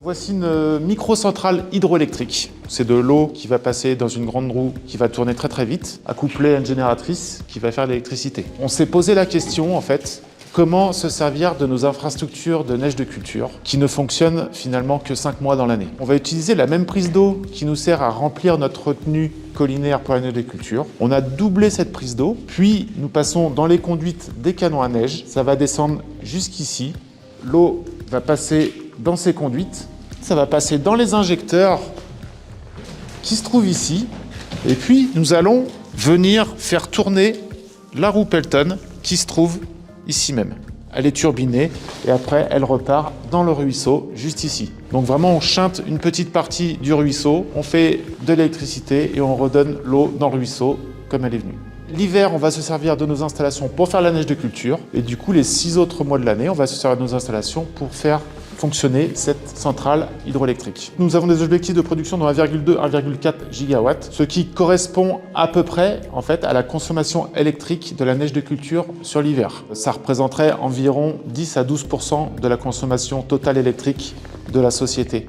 Voici une micro-centrale hydroélectrique. C'est de l'eau qui va passer dans une grande roue qui va tourner très vite, accouplée à une génératrice qui va faire l'électricité. On s'est posé la question en fait, comment se servir de nos infrastructures de neige de culture qui ne fonctionnent finalement que 5 mois dans l'année. On va utiliser la même prise d'eau qui nous sert à remplir notre retenue collinaire pour la neige de culture. On a doublé cette prise d'eau, puis nous passons dans les conduites des canons à neige. Ça va descendre jusqu'ici. L'eau va passer dans ces conduites. Ça va passer dans les injecteurs qui se trouvent ici. Et puis, nous allons venir faire tourner la roue Pelton qui se trouve ici même. Elle est turbinée et après, elle repart dans le ruisseau, juste ici. Donc vraiment, on chinte une petite partie du ruisseau, on fait de l'électricité et on redonne l'eau dans le ruisseau comme elle est venue. L'hiver, on va se servir de nos installations pour faire la neige de culture. Et du coup, les 6 autres mois de l'année, on va se servir de nos installations pour faire fonctionner cette centrale hydroélectrique. Nous avons des objectifs de production de 1,2-1,4 gigawatts, ce qui correspond à peu près en fait, à la consommation électrique de la neige de culture sur l'hiver. Ça représenterait environ 10 à 12% de la consommation totale électrique de la société.